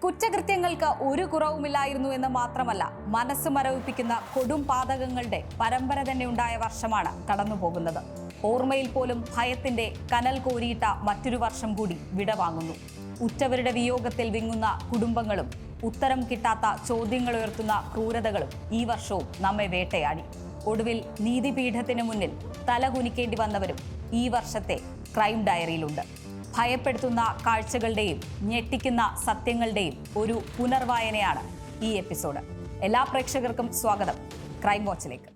കുറ്റകൃത്യങ്ങൾക്ക് ഒരു കുറവുമില്ലായിരുന്നു എന്ന് മാത്രമല്ല, മനസ്സ് മരവിപ്പിക്കുന്ന കൊടും പാതകങ്ങളുടെ പരമ്പര തന്നെ ഉണ്ടായ വർഷമാണ് കടന്നുപോകുന്നത്. ഓർമ്മയിൽ പോലും ഭയത്തിന്റെ കനൽ കോരിയിട്ട മറ്റൊരു വർഷം കൂടി വിടവാങ്ങുന്നു. ഉറ്റവരുടെ വിയോഗത്തിൽ വിങ്ങുന്ന കുടുംബങ്ങളും ഉത്തരം കിട്ടാത്ത ചോദ്യങ്ങൾ ഉയർത്തുന്ന ക്രൂരതകളും ഈ വർഷവും നമ്മെ വേട്ടയാടി. ഒടുവിൽ നീതിപീഠത്തിന് മുന്നിൽ തലകുനിക്കേണ്ടി വന്നവരും ഈ വർഷത്തെ ക്രൈം ഡയറിയിലുണ്ട്. ഭയപ്പെടുത്തുന്ന കാഴ്ചകളുടെയും ഞെട്ടിക്കുന്ന സത്യങ്ങളുടെയും ഒരു പുനർവായനയാണ് ഈ എപ്പിസോഡ്. എല്ലാ പ്രേക്ഷകർക്കും സ്വാഗതം ക്രൈം വാച്ചിലേക്ക്.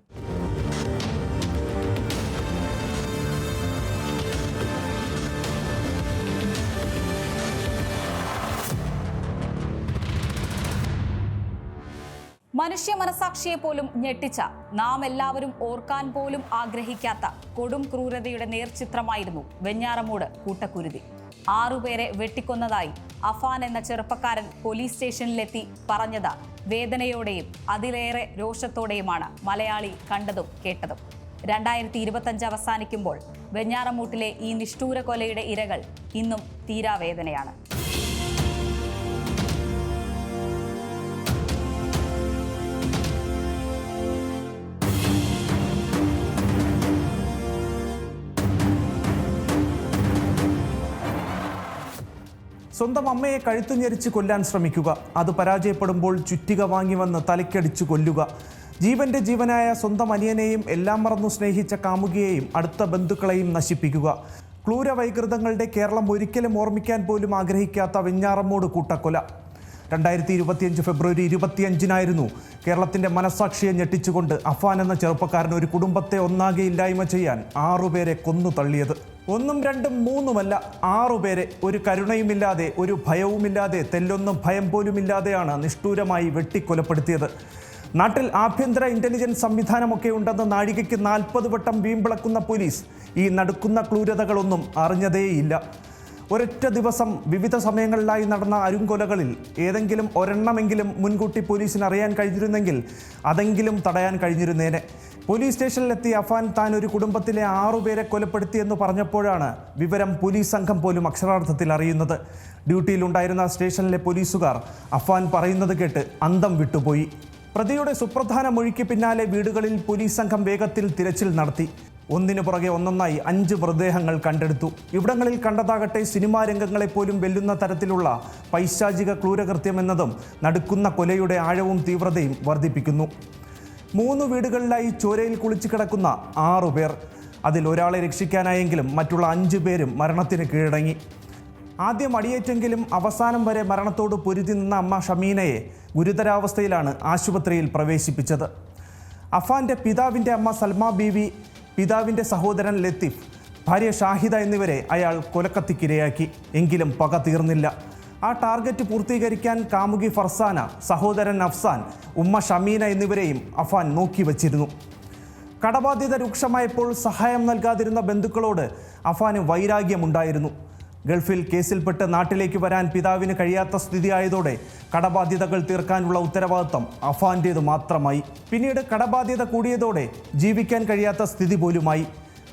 മനുഷ്യ മനസാക്ഷിയെ പോലും ഞെട്ടിച്ച, നാം എല്ലാവരും ഓർക്കാൻ പോലും ആഗ്രഹിക്കാത്ത കൊടും ക്രൂരതയുടെ നേർചിത്രമായിരുന്നു വെഞ്ഞാറമൂട് കൂട്ടക്കുരുതി. 6 പേരെ വെട്ടിക്കൊന്നതായി അഫാൻ എന്ന ചെറുപ്പക്കാരൻ പോലീസ് സ്റ്റേഷനിലെത്തി പറഞ്ഞത് വേദനയോടെയും അതിലേറെ രോഷത്തോടെയുമാണ് മലയാളി കണ്ടതും കേട്ടതും. 2025 അവസാനിക്കുമ്പോൾ വെഞ്ഞാറമൂട്ടിലെ ഈ നിഷ്ഠൂര കൊലയുടെ ഇരകൾ ഇന്നും തീരാവേദനയാണ്. സ്വന്തം അമ്മയെ കഴുത്തുഞെരിച്ച് കൊല്ലാൻ ശ്രമിക്കുക, അത് പരാജയപ്പെടുമ്പോൾ ചുറ്റിക വാങ്ങി വന്ന് തലയ്ക്കടിച്ചു കൊല്ലുക, ജീവന്റെ ജീവനായ സ്വന്തം അനിയനെയും എല്ലാം മറന്നു സ്നേഹിച്ച കാമുകിയെയും അടുത്ത ബന്ധുക്കളെയും നശിപ്പിക്കുക. ക്രൂരവൈകൃതങ്ങളുടെ കേരളം ഒരിക്കലും ഓർമ്മിക്കാൻ പോലും ആഗ്രഹിക്കാത്ത വെഞ്ഞാറമൂട് കൂട്ടക്കൊല. 2025 ഫെബ്രുവരി 25 കേരളത്തിന്റെ മനസാക്ഷിയെ ഞെട്ടിച്ചുകൊണ്ട് അഫാൻ എന്ന ചെറുപ്പക്കാരൻ ഒരു കുടുംബത്തെ ഒന്നാകെ ഇല്ലായ്മ ചെയ്യാൻ 6 പേരെ കൊന്നു തള്ളിയത്. 1, 2, 3 6 പേരെ ഒരു കരുണയുമില്ലാതെ, ഒരു ഭയവുമില്ലാതെ, തെല്ലൊന്നും ഭയം പോലുമില്ലാതെയാണ് നിഷ്ഠൂരമായി വെട്ടിക്കൊലപ്പെടുത്തിയത്. നാട്ടിൽ ആഭ്യന്തര ഇന്റലിജൻസ് സംവിധാനമൊക്കെ ഉണ്ടെന്ന് നാഴികയ്ക്ക് 40 വട്ടം വീമ്പിളക്കുന്ന പോലീസ് ഈ നടുക്കുന്ന ക്രൂരതകളൊന്നും അറിഞ്ഞതേയില്ല. ഒരൊറ്റ ദിവസം വിവിധ സമയങ്ങളിലായി നടന്ന അരുംകൊലകളിൽ ഏതെങ്കിലും ഒരെണ്ണമെങ്കിലും മുൻകൂട്ടി പോലീസിന് അറിയാൻ കഴിഞ്ഞിരുന്നെങ്കിൽ അതെങ്കിലും തടയാൻ കഴിഞ്ഞിരുന്നേനെ. പോലീസ് സ്റ്റേഷനിലെത്തി അഫാൻ താൻ ഒരു കുടുംബത്തിലെ 6 പേരെ കൊലപ്പെടുത്തിയെന്ന് പറഞ്ഞപ്പോഴാണ് വിവരം പോലീസ് സംഘം പോലും അക്ഷരാർത്ഥത്തിൽ അറിയുന്നത്. ഡ്യൂട്ടിയിലുണ്ടായിരുന്ന സ്റ്റേഷനിലെ പോലീസുകാർ അഫാൻ പറയുന്നത് കേട്ട് അന്തം വിട്ടുപോയി. പ്രതിയുടെ സുപ്രധാന മൊഴിക്ക് പിന്നാലെ വീടുകളിൽ പോലീസ് സംഘം വേഗത്തിൽ തിരച്ചിൽ നടത്തി. ഒന്നിനു പുറകെ ഒന്നൊന്നായി 5 മൃതദേഹങ്ങൾ കണ്ടെടുത്തു. ഇവിടങ്ങളിൽ കണ്ടതാകട്ടെ സിനിമാ രംഗങ്ങളെപ്പോലും വെല്ലുന്ന തരത്തിലുള്ള പൈശാചിക ക്രൂരകൃത്യമെന്നതും നടുക്കുന്ന കൊലയുടെ ആഴവും തീവ്രതയും വർദ്ധിപ്പിക്കുന്നു. 3 വീടുകളിലായി ചോരയിൽ കുളിച്ചു കിടക്കുന്ന 6 പേർ. അതിൽ ഒരാളെ രക്ഷിക്കാനായെങ്കിലും മറ്റുള്ള 5 പേരും മരണത്തിന് കീഴടങ്ങി. ആദ്യം അടിയേറ്റെങ്കിലും അവസാനം വരെ മരണത്തോട് പൊരുതി നിന്ന അമ്മ ഷമീനയെ ഗുരുതരാവസ്ഥയിലാണ് ആശുപത്രിയിൽ പ്രവേശിപ്പിച്ചത്. അഫാന്റെ പിതാവിൻ്റെ അമ്മ സൽമ ബീവി, പിതാവിൻ്റെ സഹോദരൻ ലത്തീഫ്, ഭാര്യ ഷാഹിദ എന്നിവരെ അയാൾ കൊലക്കത്തിക്കിരയാക്കി. എങ്കിലും പക തീർന്നില്ല. ആ ടാർഗറ്റ് പൂർത്തീകരിക്കാൻ കാമുകി ഫർസാന, സഹോദരൻ അഫ്സാൻ, ഉമ്മ ഷമീന എന്നിവരെയും അഫാൻ നോക്കി വച്ചിരുന്നു. കടബാധ്യത രൂക്ഷമായപ്പോൾ സഹായം നൽകാതിരുന്ന ബന്ധുക്കളോട് അഫാന് വൈരാഗ്യമുണ്ടായിരുന്നു. ഗൾഫിൽ കേസിൽപ്പെട്ട് നാട്ടിലേക്ക് വരാൻ പിതാവിന് കഴിയാത്ത സ്ഥിതിയായതോടെ കടബാധ്യതകൾ തീർക്കാനുള്ള ഉത്തരവാദിത്തം അഫാൻ്റേത് മാത്രമായി. പിന്നീട് കടബാധ്യത കൂടിയതോടെ ജീവിക്കാൻ കഴിയാത്ത സ്ഥിതി പോലുമായി.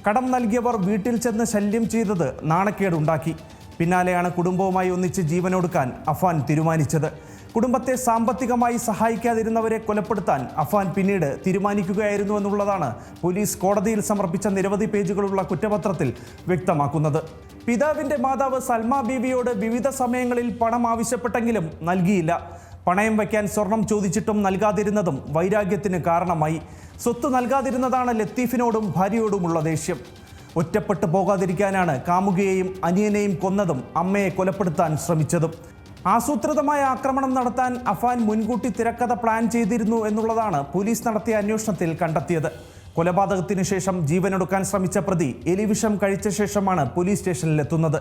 കടം നൽകിയവർ വീട്ടിൽ ചെന്ന് ശല്യം ചെയ്തത് നാണക്കേടുണ്ടാക്കി. പിന്നാലെയാണ് കുടുംബവുമായി ഒന്നിച്ച് ജീവനൊടുക്കാൻ അഫാൻ തീരുമാനിച്ചത്. കുടുംബത്തെ സാമ്പത്തികമായി സഹായിക്കാതിരുന്നവരെ കൊലപ്പെടുത്താൻ അഫാൻ പിന്നീട് തീരുമാനിക്കുകയായിരുന്നു എന്നുള്ളതാണ് പോലീസ് കോടതിയിൽ സമർപ്പിച്ച നിരവധി പേജുകളുള്ള കുറ്റപത്രത്തിൽ വ്യക്തമാക്കുന്നത്. പിതാവിൻ്റെ മാതാവ് സൽമ ബീവിയോട് വിവിധ സമയങ്ങളിൽ പണം ആവശ്യപ്പെട്ടെങ്കിലും നൽകിയില്ല. പണയം വയ്ക്കാൻ സ്വർണം ചോദിച്ചിട്ടും നൽകാതിരുന്നതും വൈരാഗ്യത്തിന് കാരണമായി. സ്വത്ത് നൽകാതിരുന്നതാണ് ലത്തീഫിനോടും ഭാര്യയോടുമുള്ള ദേഷ്യം. ഒറ്റപ്പെട്ടു പോകാതിരിക്കാനാണ് കാമുകിയെയും അനിയനെയും കൊന്നതും അമ്മയെ കൊലപ്പെടുത്താൻ ശ്രമിച്ചതും. ആസൂത്രിതമായ ആക്രമണം നടത്താൻ അഫാൻ മുൻകൂട്ടി തിരക്കഥ പ്ലാൻ ചെയ്തിരുന്നു എന്നുള്ളതാണ് പോലീസ് നടത്തിയ അന്വേഷണത്തിൽ കണ്ടെത്തിയത്. കൊലപാതകത്തിന് ശേഷം ജീവനൊടുക്കാൻ ശ്രമിച്ച പ്രതി എലിവിഷം കഴിച്ച ശേഷമാണ് പോലീസ് സ്റ്റേഷനിലെത്തുന്നത്.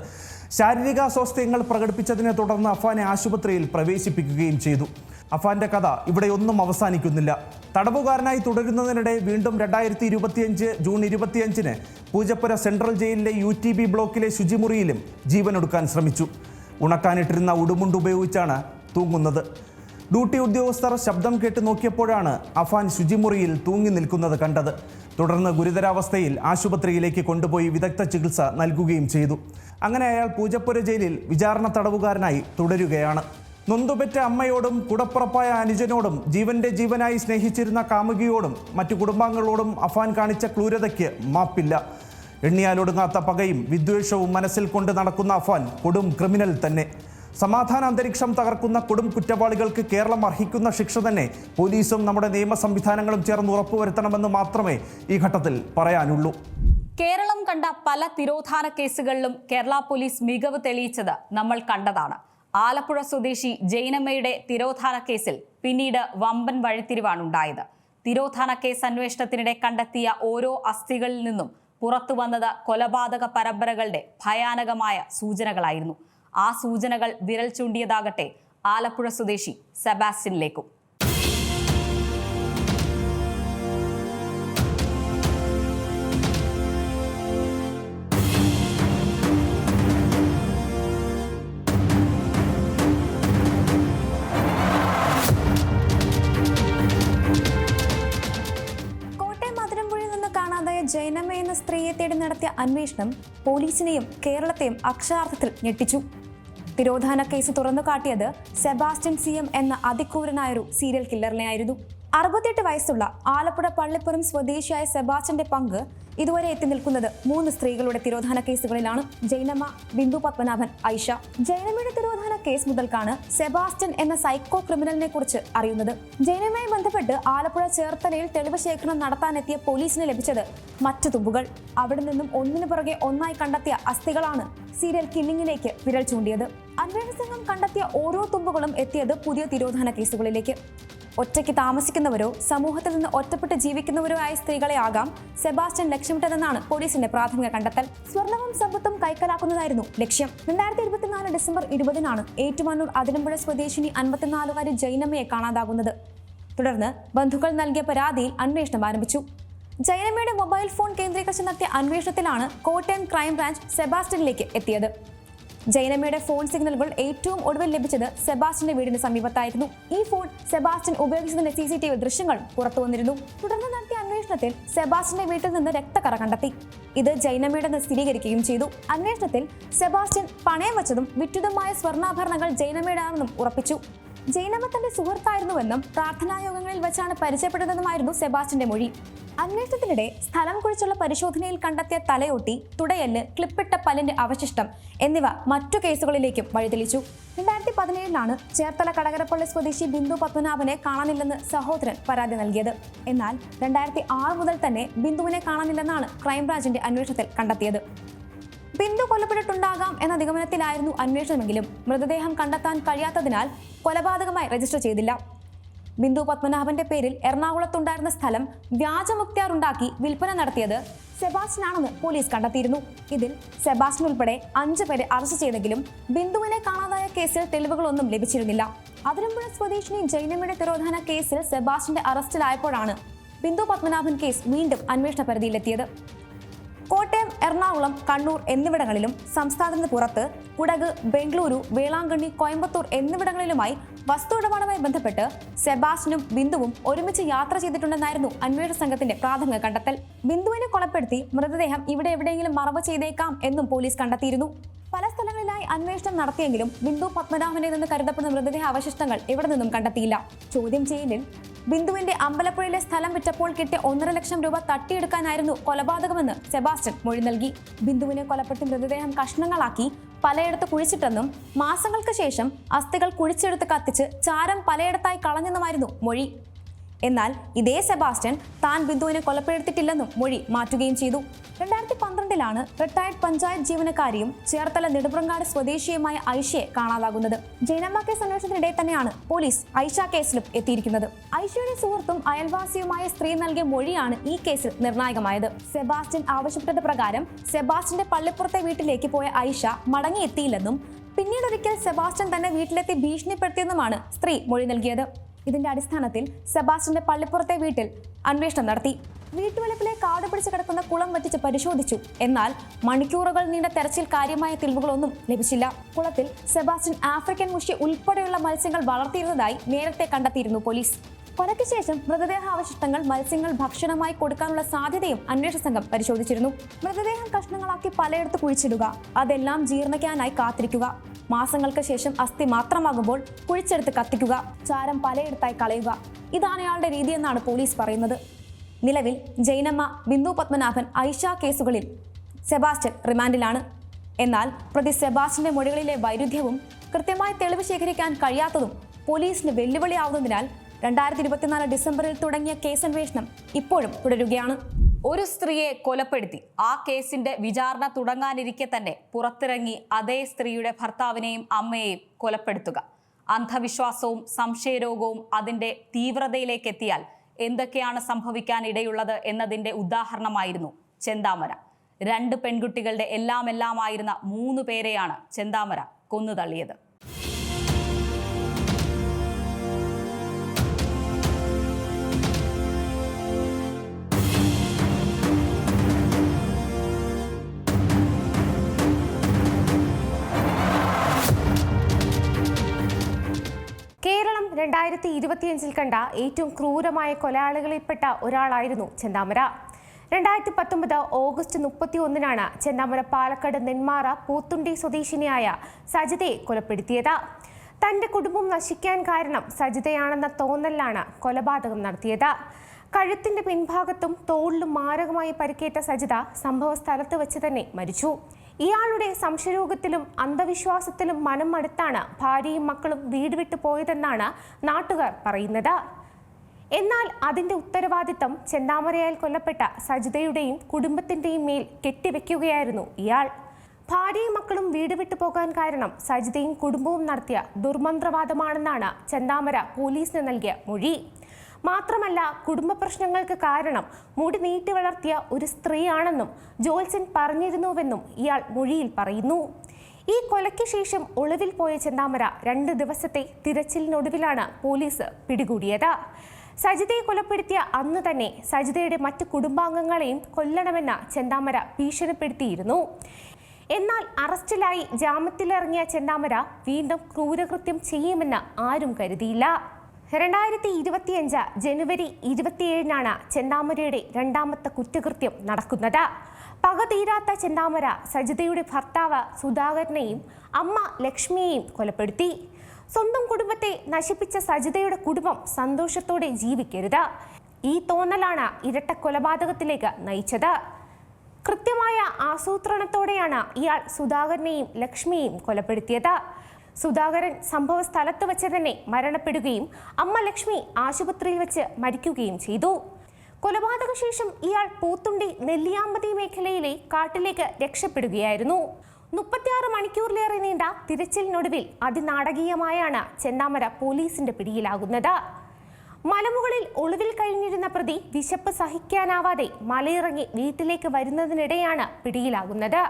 ശാരീരികാസ്വാസ്ഥ്യങ്ങൾ പ്രകടിപ്പിച്ചതിനെ തുടർന്ന് അഫാനെ ആശുപത്രിയിൽ പ്രവേശിപ്പിക്കുകയും ചെയ്തു. അഫാന്റെ കഥ ഇവിടെയൊന്നും അവസാനിക്കുന്നില്ല. തടവുകാരനായി തുടരുന്നതിനിടെ വീണ്ടും 2025 ജൂൺ 25 പൂജപ്പുര സെൻട്രൽ ജയിലിലെ UTB ബ്ലോക്കിലെ ശുചിമുറിയിലും ജീവനൊടുക്കാൻ ശ്രമിച്ചു. ഉണക്കാനിട്ടിരുന്ന ഉടുമുണ്ട് ഉപയോഗിച്ചാണ് തൂങ്ങുന്നത്. ഡ്യൂട്ടി ഉദ്യോഗസ്ഥർ ശബ്ദം കേട്ട് നോക്കിയപ്പോഴാണ് അഫാൻ ശുചിമുറിയിൽ തൂങ്ങി നിൽക്കുന്നത് കണ്ടത്. തുടർന്ന് ഗുരുതരാവസ്ഥയിൽ ആശുപത്രിയിലേക്ക് കൊണ്ടുപോയി വിദഗ്ധ ചികിത്സ നൽകുകയും ചെയ്തു. അങ്ങനെ അയാൾ പൂജപ്പുര ജയിലിൽ വിചാരണ തടവുകാരനായി തുടരുകയാണ്. നൊന്തുപെറ്റ അമ്മയോടും കുടപ്പുറപ്പായ അനുജനോടും ജീവന്റെ ജീവനായി സ്നേഹിച്ചിരുന്ന കാമുകിയോടും മറ്റു കുടുംബാംഗങ്ങളോടും അഫാൻ കാണിച്ച ക്രൂരതയ്ക്ക് മാപ്പില്ല. എണ്ണിയാലൊടുങ്ങാത്ത പകയും വിദ്വേഷവും മനസ്സിൽ കൊണ്ട് നടക്കുന്ന അഫാൻ കൊടും ക്രിമിനൽ തന്നെ. സമാധാന അന്തരീക്ഷം തകർക്കുന്ന കൊടും കുറ്റവാളികൾക്ക് കേരളം അർഹിക്കുന്ന ശിക്ഷ തന്നെ പോലീസും നമ്മുടെ നിയമ സംവിധാനങ്ങളും ചേർന്ന് ഉറപ്പുവരുത്തണമെന്ന് മാത്രമേ ഈ ഘട്ടത്തിൽ പറയാനുള്ളൂ. കേരളം കണ്ട പല തിരോധാന കേസുകളിലും കേരള പോലീസ് മികവ് തെളിയിച്ചത് നമ്മൾ കണ്ടതാണ്. ആലപ്പുഴ സ്വദേശി ജൈനമ്മയുടെ തിരോധാന കേസിൽ പിന്നീട് വമ്പൻ വഴിത്തിരിവാണ് ഉണ്ടായത്. തിരോധാന കേസ് അന്വേഷണത്തിനിടെ കണ്ടെത്തിയ ഓരോ അസ്ഥികളിൽ നിന്നും പുറത്തു വന്നത് കൊലപാതക പരമ്പരകളുടെ ഭയാനകമായ സൂചനകളായിരുന്നു. ആ സൂചനകൾ വിരൽ ചൂണ്ടിയതാകട്ടെ ആലപ്പുഴ സ്വദേശി സെബാസ്റ്റ്യനിലേക്കും. ജൈനമ്മ എന്ന സ്ത്രീയെ തേടി നടത്തിയ അന്വേഷണം പോലീസിനെയും കേരളത്തെയും അക്ഷരാർത്ഥത്തിൽ ഞെട്ടിച്ചു. തിരോധാന കേസ് തുറന്നു കാട്ടിയത് സെബാസ്റ്റ്യൻ CM എന്ന അതിക്രൂരനായൊരു സീരിയൽ കില്ലറിനെയായിരുന്നു. 68 വയസ്സുള്ള ആലപ്പുഴ പള്ളിപ്പുറം സ്വദേശിയായ സെബാസ്റ്റ്യന്റെ പങ്ക് ഇതുവരെ എത്തി നിൽക്കുന്നത് 3 സ്ത്രീകളുടെ തിരോധാന കേസുകളിലാണ്. ജൈനമ്മ, ബിന്ദു പത്മനാഭൻ, ഐഷ. ജൈനമ്മയുടെ തിരോധാന കേസ് മുതൽക്കാണ് സെബാസ്റ്റ്യൻ എന്ന സൈക്കോ ക്രിമിനലിനെ കുറിച്ച് അറിയുന്നത്. ജൈനമ്മയുമായി ബന്ധപ്പെട്ട് ആലപ്പുഴ ചേർത്തലയിൽ തെളിവ് ശേഖരണം നടത്താനെത്തിയ പോലീസിന് ലഭിച്ചത് മറ്റു തുമ്പുകൾ. അവിടെ നിന്നും ഒന്നിനു പുറകെ ഒന്നായി കണ്ടെത്തിയ അസ്ഥികളാണ് സീരിയൽ കില്ലിങ്ങിലേക്ക് വിരൽ ചൂണ്ടിയത്. അന്വേഷണ സംഘം കണ്ടെത്തിയ ഓരോ തുമ്പുകളും എത്തിയത് പുതിയ തിരോധാന കേസുകളിലേക്ക്. ഒറ്റയ്ക്ക് താമസിക്കുന്നവരോ സമൂഹത്തിൽ നിന്ന് ഒറ്റപ്പെട്ട് ജീവിക്കുന്നവരോ ആയ സ്ത്രീകളെ ആകാം സെബാസ്റ്റ്യൻ ലക്ഷ്യമിട്ടതെന്നാണ് പോലീസിന്റെ പ്രാഥമിക കണ്ടെത്തൽ. സ്വർണവും സമ്പത്തും കൈക്കലാക്കുന്നതായിരുന്നു ലക്ഷ്യം. 2024 ഡിസംബർ 20-നാണ് ഏറ്റുമാനൂർ അതിരമ്പുഴ സ്വദേശിനി 54-കാരി ജൈനമ്മയെ കാണാതാകുന്നത്. തുടർന്ന് ബന്ധുക്കൾ നൽകിയ പരാതിയിൽ അന്വേഷണം ആരംഭിച്ചു. ജൈനമ്മയുടെ മൊബൈൽ ഫോൺ കേന്ദ്രീകരിച്ച് നടത്തിയ അന്വേഷണത്തിലാണ് കോട്ടയം ക്രൈംബ്രാഞ്ച് സെബാസ്റ്റ്യനിലേക്ക് എത്തിയത്. ജൈനമ്മയുടെ ഫോൺ സിഗ്നലുകൾ ഏറ്റവും ഒടുവിൽ ലഭിച്ചത് സെബാസ്റ്റ്യന്റെ വീടിന് സമീപത്തായിരുന്നു. ഈ ഫോൺ സെബാസ്റ്റ്യൻ ഉപയോഗിച്ചതിന്റെ CCTV ദൃശ്യങ്ങൾ പുറത്തു വന്നിരുന്നു. തുടർന്ന് നടത്തിയ അന്വേഷണത്തിൽ സെബാസ്റ്റ്യന്റെ വീട്ടിൽ നിന്ന് രക്തക്കറ കണ്ടെത്തി. ഇത് ജൈനമ്മയുടെ സ്ഥിരീകരിക്കുകയും ചെയ്തു. അന്വേഷണത്തിൽ സെബാസ്റ്റ്യൻ പണയം വെച്ചതും വിറ്റതുമായ സ്വർണ്ണാഭരണങ്ങൾ ജൈനമ്മയുടെയാണെന്നും ഉറപ്പിച്ചു. ജൈനമ്മ തന്റെ സുഹൃത്തായിരുന്നുവെന്നും പ്രാർത്ഥനായോഗങ്ങളിൽ വെച്ചാണ് പരിചയപ്പെട്ടതെന്നുമായിരുന്നു സെബാസ്റ്റ്യന്റെ മൊഴി. അന്വേഷണത്തിനിടെ സ്ഥലം കുറിച്ചുള്ള പരിശോധനയിൽ കണ്ടെത്തിയ തലയോട്ടി, തുടയല്ല്, ക്ലിപ്പിട്ട പല്ലിന്റെ അവശിഷ്ടം എന്നിവ മറ്റു കേസുകളിലേക്കും വഴിതെളിച്ചു. 2017-ലാണ് ചേർത്തല കടകരപ്പള്ളി സ്വദേശി ബിന്ദു പത്മനാഭനെ കാണാനില്ലെന്ന് സഹോദരൻ പരാതി നൽകിയത്. എന്നാൽ 2006 മുതൽ തന്നെ ബിന്ദുവിനെ കാണാനില്ലെന്നാണ് ക്രൈംബ്രാഞ്ചിന്റെ അന്വേഷണത്തിൽ കണ്ടെത്തിയത്. ബിന്ദു കൊല്ലപ്പെട്ടിട്ടുണ്ടാകാം എന്ന നിഗമനത്തിലായിരുന്നു അന്വേഷണമെങ്കിലും മൃതദേഹം കണ്ടെത്താൻ കഴിയാത്തതിനാൽ കൊലപാതകമായി രജിസ്റ്റർ ചെയ്തില്ല. ബിന്ദു പത്മനാഭന്റെ പേരിൽ എറണാകുളത്തുണ്ടായിരുന്ന സ്ഥലം വ്യാജമുക്തിയാറുണ്ടാക്കി വിൽപ്പന നടത്തിയത് സെബാസ്റ്റ്യനാണെന്ന് പോലീസ് കണ്ടെത്തിയിരുന്നു. ഇതിൽ സെബാസ്റ്റ്യൻ ഉൾപ്പെടെ 5 പേരെ അറസ്റ്റ് ചെയ്തെങ്കിലും ബിന്ദുവിനെ കാണാതായ കേസിൽ തെളിവുകളൊന്നും ലഭിച്ചിരുന്നില്ല. അതിരമ്പുഴ സ്വദേശിനി ജൈനമ്മയുടെ തിരോധാന കേസിൽ സെബാസ്റ്റ്യന്റെ അറസ്റ്റിലായപ്പോഴാണ് ബിന്ദു പത്മനാഭൻ കേസ് വീണ്ടും അന്വേഷണ പരിധിയിലെത്തിയത്. കോട്ടയം, എറണാകുളം, കണ്ണൂർ എന്നിവിടങ്ങളിലും സംസ്ഥാനത്തിന് പുറത്ത് കുടക്, ബംഗളൂരു, വേളാങ്കണ്ണി, കോയമ്പത്തൂർ എന്നിവിടങ്ങളിലുമായി വസ്തു ഇടപാടുമായി ബന്ധപ്പെട്ട് സെബാസ്റ്റ്യനും ബിന്ദുവും ഒരുമിച്ച് യാത്ര ചെയ്തിട്ടുണ്ടെന്നായിരുന്നു അന്വേഷണ സംഘത്തിന്റെ പ്രാഥമിക കണ്ടെത്തൽ. ബിന്ദുവിനെ കൊലപ്പെടുത്തി മൃതദേഹം ഇവിടെ എവിടെയെങ്കിലും മറവ് ചെയ്തേക്കാം എന്നും പോലീസ് കണ്ടെത്തിയിരുന്നു. പല സ്ഥലങ്ങളിലായി അന്വേഷണം നടത്തിയെങ്കിലും ബിന്ദു പത്മനാഭനെ നിന്ന് കരുതപ്പെടുന്ന മൃതദേഹ അവശിഷ്ടങ്ങൾ എവിടെ നിന്നും കണ്ടെത്തിയില്ല. ചോദ്യം ചെയ്യലിൽ ബിന്ദുവിന്റെ അമ്പലപ്പുഴയിലെ സ്ഥലം വിറ്റപ്പോൾ കിട്ടിയ 1.5 ലക്ഷം രൂപ തട്ടിയെടുക്കാനായിരുന്നു കൊലപാതകമെന്ന് സെബാസ്റ്റ്യൻ മൊഴി നൽകി. ബിന്ദുവിനെ കൊലപ്പെട്ട് മൃതദേഹം കഷ്ണങ്ങളാക്കി പലയിടത്ത് കുഴിച്ചിട്ടെന്നും മാസങ്ങൾക്ക് ശേഷം അസ്ഥികൾ കുഴിച്ചെടുത്ത് കത്തിച്ച് ചാരം പലയിടത്തായി കളഞ്ഞെന്നുമായിരുന്നു മൊഴി. എന്നാൽ ഇതേ സെബാസ്റ്റ്യൻ താൻ ബിന്ദുവിനെ കൊലപ്പെടുത്തിയിട്ടില്ലെന്നും മൊഴി മാറ്റുകയും ചെയ്തു. 2012-ലാണ് റിട്ടയർഡ് പഞ്ചായത്ത് ജീവനക്കാരിയും ചേർത്തല നെടുമ്പ്രങ്ങാട് സ്വദേശിയുമായ ഐഷയെ കാണാതാകുന്നത്. ജൈനമ്മ കേസ് അന്വേഷണത്തിനിടെ തന്നെയാണ് പോലീസ് ഐഷ കേസിലും എത്തിയിരിക്കുന്നത്. ഐഷയുടെ സുഹൃത്തും അയൽവാസിയുമായ സ്ത്രീ നൽകിയ മൊഴിയാണ് ഈ കേസിൽ നിർണായകമായത്. സെബാസ്റ്റ്യൻ ആവശ്യപ്പെട്ടത് പ്രകാരം സെബാസ്റ്റ്യന്റെ പള്ളിപ്പുറത്തെ വീട്ടിലേക്ക് പോയ ഐഷ മടങ്ങിയെത്തിയില്ലെന്നും പിന്നീടൊരിക്കൽ സെബാസ്റ്റ്യൻ തന്നെ വീട്ടിലെത്തി ഭീഷണിപ്പെടുത്തിയെന്നുമാണ് സ്ത്രീ മൊഴി നൽകിയത്. ഇതിന്റെ അടിസ്ഥാനത്തിൽ സെബാസ്റ്റ്യന്റെ പള്ളിപ്പുറത്തെ വീട്ടിൽ അന്വേഷണം നടത്തി. വീട്ടുവളപ്പിലെ കാട് പിടിച്ച് കിടക്കുന്ന കുളം വറ്റിച്ച് പരിശോധിച്ചു. എന്നാൽ മണിക്കൂറുകൾ നീണ്ട തെരച്ചിൽ കാര്യമായ തെളിവുകളൊന്നും ലഭിച്ചില്ല. കുളത്തിൽ സെബാസ്റ്റ്യൻ ആഫ്രിക്കൻ മുഷി ഉൾപ്പെടെയുള്ള മത്സ്യങ്ങൾ വളർത്തിയിരുന്നതായി നേരത്തെ കണ്ടെത്തിയിരുന്നു പോലീസ്. കൊലയ്ക്ക് ശേഷം മൃതദേഹാവശിഷ്ടങ്ങൾ മത്സ്യങ്ങൾ ഭക്ഷണമായി കൊടുക്കാനുള്ള സാധ്യതയും അന്വേഷണ സംഘം പരിശോധിച്ചിരുന്നു. മൃതദേഹം കഷ്ണങ്ങളാക്കി പലയിടത്ത് കുഴിച്ചിടുക, അതെല്ലാം ജീർണിക്കാനായി കാത്തിരിക്കുക, മാസങ്ങൾക്ക് ശേഷം അസ്ഥി മാത്രമാകുമ്പോൾ കുഴിച്ചെടുത്ത് കത്തിക്കുക, ചാരം പലയിടത്തായി കളയുക. ഇതാണ് അയാളുടെ രീതിയെന്നാണ് പോലീസ് പറയുന്നത്. നിലവിൽ ജൈനമ്മ, ബിന്ദു പത്മനാഭൻ, ഐഷ കേസുകളിൽ സെബാസ്റ്റ്യൻ റിമാൻഡിലാണ്. എന്നാൽ പ്രതി സെബാസ്റ്റ്യന്റെ മൊഴികളിലെ വൈരുദ്ധ്യവും കൃത്യമായി തെളിവ് ശേഖരിക്കാൻ കഴിയാത്തതും പോലീസിന് വെല്ലുവിളിയാവുന്നതിനാൽ 2024 ഡിസംബറിൽ തുടങ്ങിയ കേസന്വേഷണം ഇപ്പോഴും തുടരുകയാണ്. ഒരു സ്ത്രീയെ കൊലപ്പെടുത്തി ആ കേസിന്റെ വിചാരണ തുടങ്ങാനിരിക്കെ തന്നെ പുറത്തിറങ്ങി അതേ സ്ത്രീയുടെ ഭർത്താവിനെയും അമ്മയെയും കൊലപ്പെടുത്തുക. അന്ധവിശ്വാസവും സംശയരോഗവും അതിന്റെ തീവ്രതയിലേക്ക് എത്തിയാൽ എന്തൊക്കെയാണ് സംഭവിക്കാനിടയുള്ളത് എന്നതിന്റെ ഉദാഹരണമായിരുന്നു ചെന്താമര. 2 പെൺകുട്ടികളുടെ എല്ലാമായിരുന്ന 3 പേരെയാണ് ചെന്താമര കൊന്നുതള്ളിയത്. കേരളം 2025 കണ്ട ഏറ്റവും ക്രൂരമായ കൊലയാളികളിൽപ്പെട്ട ഒരാളായിരുന്നു ചെന്താമര. 2019 ഓഗസ്റ്റ് 31 ചെന്താമര പാലക്കാട് നെന്മാറ പൂത്തുണ്ടി സ്വദേശിനിയായ സജിതയെ കൊലപ്പെടുത്തിയത്. തന്റെ കുടുംബം നശിക്കാൻ കാരണം സജിതയാണെന്ന തോന്നലിലാണ് കൊലപാതകം നടത്തിയത്. കഴുത്തിന്റെ പിൻഭാഗത്തും തോളിലും മാരകമായി പരിക്കേറ്റ സജിത സംഭവ സ്ഥലത്ത് വെച്ച് തന്നെ മരിച്ചു. ഇയാളുടെ സംശയരോഗത്തിലും അന്ധവിശ്വാസത്തിലും മനം മടുത്താണ് ഭാര്യയും മക്കളും വീട് വിട്ടു പോയതെന്നാണ് നാട്ടുകാർ പറയുന്നത്. എന്നാൽ അതിന്റെ ഉത്തരവാദിത്തം ചെന്താമരയാൽ കൊല്ലപ്പെട്ട സജിതയുടെയും കുടുംബത്തിന്റെയും മേൽ കെട്ടിവെക്കുകയായിരുന്നു ഇയാൾ. ഭാര്യയും മക്കളും വീട് വിട്ടു പോകാൻ കാരണം സജിതയും കുടുംബവും നടത്തിയ ദുർമന്ത്രവാദമാണെന്നാണ് ചെന്താമര പോലീസിന് നൽകിയ മൊഴി. മാത്രമല്ല, കുടുംബ പ്രശ്നങ്ങൾക്ക് കാരണം മുടി നീട്ടി വളർത്തിയ ഒരു സ്ത്രീയാണെന്നും ജോത്സ്യൻ പറഞ്ഞിരുന്നുവെന്നും ഇയാൾ മൊഴിയിൽ പറയുന്നു. ഈ കൊലയ്ക്ക് ശേഷം ഒളിവിൽ പോയ ചെന്താമര 2 ദിവസത്തെ തിരച്ചിലിനൊടുവിലാണ് പോലീസ് പിടികൂടിയത്. സജിതയെ കൊലപ്പെടുത്തിയ അന്ന് തന്നെ സജിതയുടെ മറ്റു കുടുംബാംഗങ്ങളെയും കൊല്ലണമെന്ന് ചെന്താമര ഭീഷണിപ്പെടുത്തിയിരുന്നു. എന്നാൽ അറസ്റ്റിലായി ജാമ്യത്തിലിറങ്ങിയ ചെന്താമര വീണ്ടും ക്രൂരകൃത്യം ചെയ്യുമെന്ന് ആരും കരുതിയില്ല. 2025 ജനുവരി 27 ചെന്താമരയുടെ 2ാമത്തെ കുറ്റകൃത്യം നടക്കുന്നത്. പക തീരാത്ത ചെന്താമര സജിതയുടെ ഭർത്താവ് സുധാകരനെയും അമ്മ ലക്ഷ്മിയെയും കൊലപ്പെടുത്തി. സ്വന്തം കുടുംബത്തെ നശിപ്പിച്ച സജിതയുടെ കുടുംബം സന്തോഷത്തോടെ ജീവിക്കരുത്. ഈ തോന്നലാണ് ഇരട്ട കൊലപാതകത്തിലേക്ക് നയിച്ചത്. കൃത്യമായ ആസൂത്രണത്തോടെയാണ് ഇയാൾ സുധാകരനെയും ലക്ഷ്മിയെയും കൊലപ്പെടുത്തിയത്. സുധാകരൻ സംഭവ സ്ഥലത്ത് വെച്ച് തന്നെ മരണപ്പെടുകയും അമ്മ ലക്ഷ്മി ആശുപത്രിയിൽ വെച്ച് മരിക്കുകയും ചെയ്തു. കൊലപാതക ശേഷം ഇയാൾ പൂത്തുണ്ടി നെല്ലിയാമ്പതി മേഖലയിലെ കാട്ടിലേക്ക് രക്ഷപ്പെടുകയായിരുന്നു. 36 മണിക്കൂറിലേറെ നീണ്ട തിരച്ചിലിനൊടുവിൽ അതിനാടകീയമായാണ് ചെന്താമര പോലീസിന്റെ പിടിയിലാകുന്നത്. മലമുകളിൽ ഒളിവിൽ കഴിഞ്ഞിരുന്ന പ്രതി വിശപ്പ് സഹിക്കാനാവാതെ മലയിറങ്ങി വീട്ടിലേക്ക് വരുന്നതിനിടെയാണ് പിടിയിലാകുന്നത്.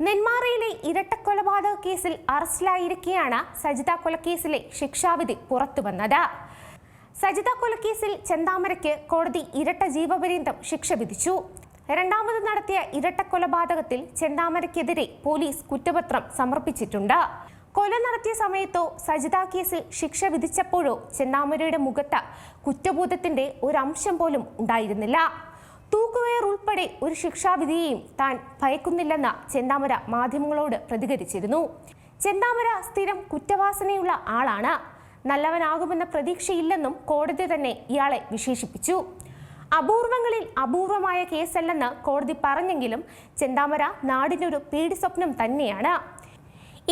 നെന്മാറയിലെ ഇരട്ടക്കൊലപാതക കേസിൽ അറസ്റ്റിലായിരിക്കെയാണ് സജിത കൊലക്കേസിലെ ശിക്ഷാവിധി പുറത്തുവന്നത്. സജിത കൊലക്കേസിൽ ചെന്താമരയ്ക്ക് കോടതി ഇരട്ട ജീവപര്യന്തം ശിക്ഷ വിധിച്ചു. 2ാമത് നടത്തിയ ഇരട്ടക്കൊലപാതകത്തിൽ ചെന്താമരയ്ക്കെതിരെ പോലീസ് കുറ്റപത്രം സമർപ്പിച്ചിട്ടുണ്ട്. കൊല നടത്തിയ സമയത്തോ സജിത കേസിൽ ശിക്ഷ വിധിച്ചപ്പോഴോ ചെന്താമരയുടെ മുഖത്ത് കുറ്റബോധത്തിന്റെ ഒരംശം പോലും ഉണ്ടായിരുന്നില്ല. തൂക്കുകയർ ഉൾപ്പെടെ ഒരു ശിക്ഷാവിധിയെയും താൻ ഭയക്കുന്നില്ലെന്ന് ചെന്താമര മാധ്യമങ്ങളോട് പ്രതികരിച്ചിരുന്നു. ചെന്താമര സ്ഥിരം കുറ്റവാസനയുള്ള ആളാണ്. നല്ലവനാകുമെന്ന പ്രതീക്ഷയില്ലെന്നും കോടതി തന്നെ ഇയാളെ വിശേഷിപ്പിച്ചു. അപൂർവങ്ങളിൽ അപൂർവമായ കേസല്ലെന്ന് കോടതി പറഞ്ഞെങ്കിലും ചെന്താമര നാടിനൊരു പേടി സ്വപ്നം തന്നെയാണ്.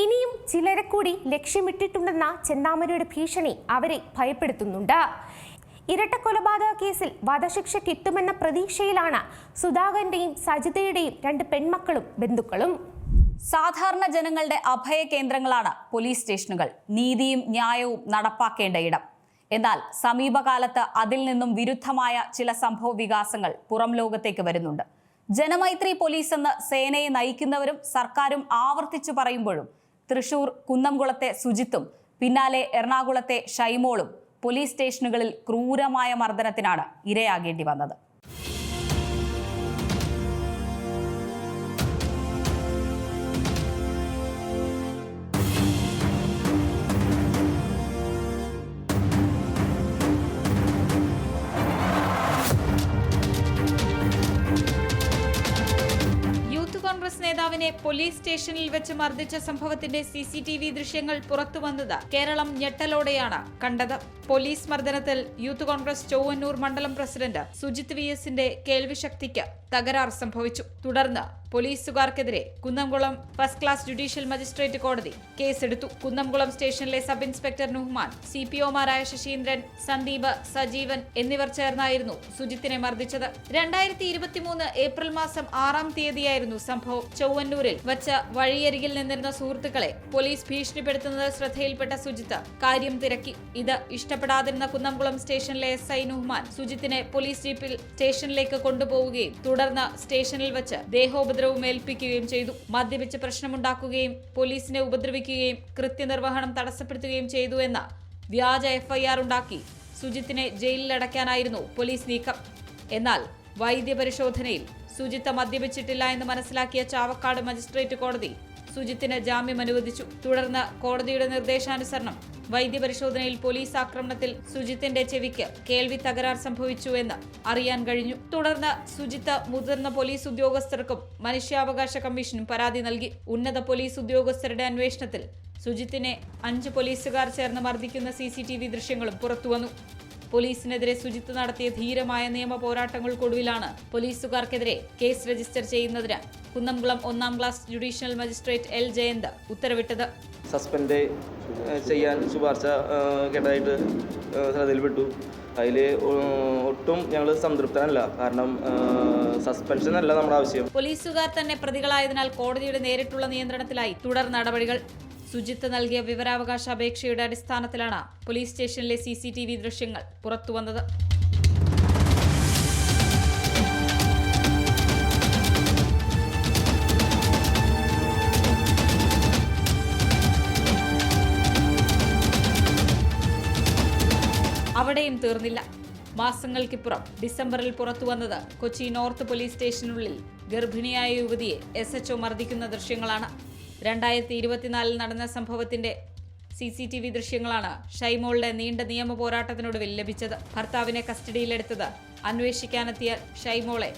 ഇനിയും ചിലരെ കൂടി ലക്ഷ്യമിട്ടിട്ടുണ്ടെന്ന ചെന്താമരയുടെ ഭീഷണി അവരെ ഭയപ്പെടുത്തുന്നുണ്ട്. ഇരട്ട കൊലപാതക കേസിൽ വധശിക്ഷ കിട്ടുമെന്ന പ്രതീക്ഷയിലാണ് സുധാകരന്റെയും സജിതയുടെയും 2 പെൺമക്കളും ബന്ധുക്കളും. സാധാരണ ജനങ്ങളുടെ അഭയ കേന്ദ്രങ്ങളാണ് പോലീസ് സ്റ്റേഷനുകൾ, നീതിയും ന്യായവും നടപ്പാക്കേണ്ട ഇടം. എന്നാൽ സമീപകാലത്ത് അതിൽ നിന്നും വിരുദ്ധമായ ചില സംഭവ വികാസങ്ങൾ പുറം ലോകത്തേക്ക് വരുന്നുണ്ട്. ജനമൈത്രി പോലീസ് എന്ന് സേനയെ നയിക്കുന്നവരും സർക്കാരും ആവർത്തിച്ചു പറയുമ്പോഴും തൃശൂർ കുന്നംകുളത്തെ സുജിത്തും പിന്നാലെ എറണാകുളത്തെ ഷൈമോളും പോലീസ് സ്റ്റേഷനുകളിൽ ക്രൂരമായ മർദ്ദനത്തിനാണ് ഇരയാകേണ്ടി വന്നത്. യൂത്ത് കോൺഗ്രസ് നേതാവിന് യുവാവിനെ പോലീസ് സ്റ്റേഷനിൽ വെച്ച് മർദ്ദിച്ച സംഭവത്തിന്റെ CCTV ദൃശ്യങ്ങൾ പുറത്തുവന്നത് കേരളം ഞെട്ടലോടെയാണ് കണ്ടത്. പോലീസ് മർദ്ദനത്തിൽ യൂത്ത് കോൺഗ്രസ് ചൊവ്വന്നൂർ മണ്ഡലം പ്രസിഡന്റ് സുജിത് VS കേൾവിശക്തിക്ക് തകരാർ സംഭവിച്ചു. തുടർന്ന് പോലീസുകാർക്കെതിരെ Kunnamkulam first class judicial magistrate കോടതി കേസെടുത്തു. കുന്നംകുളം സ്റ്റേഷനിലെ സബ് ഇൻസ്പെക്ടർ നുഹ്മാൻ, CPOമാരായ ശശീന്ദ്രൻ, സന്ദീപ്, സജീവൻ എന്നിവർ ചേർന്നായിരുന്നു സുജിത്തിനെ മർദ്ദിച്ചത്. 2023 ഏപ്രിൽ മാസം 6-ാം തീയതിയായിരുന്നു സംഭവം. ചൊവ്വന്നൂരിൽ വച്ച് വഴിയരികിൽ നിന്നിരുന്ന സുഹൃത്തുക്കളെ പോലീസ് ഭീഷണിപ്പെടുത്തുന്നത് ശ്രദ്ധയിൽപ്പെട്ട സുജിത്ത് കാര്യം തിരക്കി. ഇത് ഇഷ്ടപ്പെടാതിരുന്ന കുന്നംകുളം സ്റ്റേഷനിലെ SI നുഹ്മാൻ സുജിത്തിനെ പോലീസ് ജീപ്പിൽ സ്റ്റേഷനിലേക്ക് കൊണ്ടുപോവുകയും തുടർന്ന് സ്റ്റേഷനിൽ വച്ച് ദേഹോപദ്രവം ഏൽപ്പിക്കുകയും ചെയ്തു. മദ്യപിച്ച് പ്രശ്നമുണ്ടാക്കുകയും പോലീസിനെ ഉപദ്രവിക്കുകയും കൃത്യനിർവഹണം തടസ്സപ്പെടുത്തുകയും ചെയ്തു എന്ന വ്യാജ FIR ഉണ്ടാക്കി സുജിത്തിനെ ജയിലിലടയ്ക്കാനായിരുന്നു പോലീസ് നീക്കം. എന്നാൽ വൈദ്യപരിശോധനയിൽ സുജിത്ത് മദ്യപിച്ചിട്ടില്ല എന്ന് മനസ്സിലാക്കിയ ചാവക്കാട് മജിസ്ട്രേറ്റ് കോടതി സുജിത്തിന് ജാമ്യം അനുവദിച്ചു. തുടർന്ന് കോടതിയുടെ നിർദ്ദേശാനുസരണം വൈദ്യപരിശോധനയിൽ പോലീസ് ആക്രമണത്തിൽ സുജിത്തിന്റെ ചെവിക്ക് കേൾവി തകരാർ സംഭവിച്ചു എന്ന് അറിയാൻ കഴിഞ്ഞു. തുടർന്ന് സുജിത്ത് മുതിർന്ന പോലീസ് ഉദ്യോഗസ്ഥർക്കും മനുഷ്യാവകാശ കമ്മീഷനും പരാതി നൽകി. ഉന്നത പോലീസ് ഉദ്യോഗസ്ഥരുടെ അന്വേഷണത്തിൽ സുജിത്തിനെ 5 പോലീസുകാർ ചേർന്ന് മർദ്ദിക്കുന്ന CCTV ദൃശ്യങ്ങളും പുറത്തുവന്നു. പോലീസിനെതിരെ സുജിത്ത് നടത്തിയ ധീരമായ നിയമ പോരാട്ടങ്ങൾക്കൊടുവിലാണ് പോലീസുകാർക്കെതിരെ കേസ് രജിസ്റ്റർ ചെയ്യുന്നതിന് Kunnamkulam 1-ാം class judicial magistrate L Jayant ഉത്തരവിട്ടത്. സസ്പെൻഡ് ചെയ്യാൻ ശുപാർശ കേട്ടതായിട്ട് ശ്രദ്ധയിൽപ്പെട്ടു. അതിൽ ഒട്ടും ഞങ്ങൾ സംതൃപ്തനല്ല. കാരണം സസ്പെൻഷൻ അല്ല നമ്മുടെ ആവശ്യം. പോലീസുകാർ തന്നെ പ്രതികളായതിനാൽ കോടതിയുടെ നേരിട്ടുള്ള നിയന്ത്രണത്തിലായി തുടർ നടപടികൾ. സുജിത്ത് നൽകിയ വിവരാവകാശ അപേക്ഷയുടെ അടിസ്ഥാനത്തിലാണ് പോലീസ് സ്റ്റേഷനിലെ CCTV ദൃശ്യങ്ങൾ പുറത്തുവന്നത്. അവിടെയും തീർന്നില്ല. മാസങ്ങൾക്കിപ്പുറം ഡിസംബറിൽ പുറത്തുവന്നത് കൊച്ചി നോർത്ത് പോലീസ് സ്റ്റേഷനുള്ളിൽ ഗർഭിണിയായ യുവതിയെ SHO മർദ്ദിക്കുന്ന ദൃശ്യങ്ങളാണ്. 2024 നടന്ന സംഭവത്തിന്റെ CCTV ദൃശ്യങ്ങളാണ് ഷൈമോളുടെ നീണ്ട നിയമ പോരാട്ടത്തിനൊടുവിൽ ലഭിച്ചത്. ഭർത്താവിനെ കസ്റ്റഡിയിലെടുത്തത് അന്വേഷിക്കാനെത്തിയ ഷൈമോളെ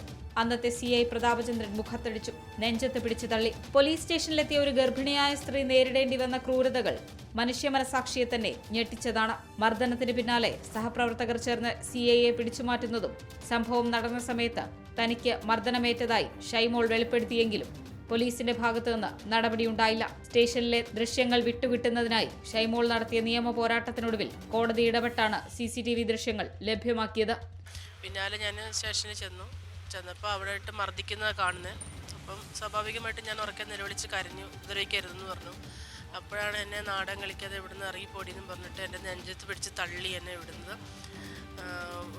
അന്നത്തെ CI പ്രതാപചന്ദ്രൻ മുഖത്തടിച്ചു, നെഞ്ചത്ത് പിടിച്ചു തള്ളി. പോലീസ് സ്റ്റേഷനിലെത്തിയ ഒരു ഗർഭിണിയായ സ്ത്രീ നേരിടേണ്ടി വന്ന ക്രൂരതകൾ മനുഷ്യ മനസാക്ഷിയെ തന്നെ ഞെട്ടിച്ചതാണ്. മർദ്ദനത്തിന് പിന്നാലെ സഹപ്രവർത്തകർ ചേർന്ന് CIയെ പിടിച്ചുമാറ്റുന്നതും സംഭവം നടന്ന സമയത്ത് തനിക്ക് മർദ്ദനമേറ്റതായി ഷൈമോൾ വെളിപ്പെടുത്തിയെങ്കിലും പോലീസിന്റെ ഭാഗത്തുനിന്ന് നടപടിയുണ്ടായില്ല. സ്റ്റേഷനിലെ ദൃശ്യങ്ങൾ വിട്ടുകിട്ടുന്നതിനായി ഷൈമോൾ നടത്തിയ നിയമ പോരാട്ടത്തിനൊടുവിൽ കോടതി ഇടപെട്ടാണ് CCTV ദൃശ്യങ്ങൾ ലഭ്യമാക്കിയത്. പിന്നാലെ ഞാൻ സ്റ്റേഷനിൽ ചെന്നപ്പോൾ അവിടെ ഇട്ട് മർദ്ദിക്കുന്നത് കാണുന്നത്. അപ്പം സ്വാഭാവികമായിട്ട് ഞാൻ ഉറക്കെ നിലവിളിച്ച് കരഞ്ഞു, ഉപദ്രവിക്കരുതെന്ന് പറഞ്ഞു. അപ്പോഴാണ് എന്നെ നാടകം കളിക്കാതെ ഇവിടുന്ന് ഇറങ്ങിപ്പോടിയെന്നും പറഞ്ഞിട്ട് എൻ്റെ നെഞ്ചത്ത് പിടിച്ച് തള്ളി എന്നെ വിടുന്നത്.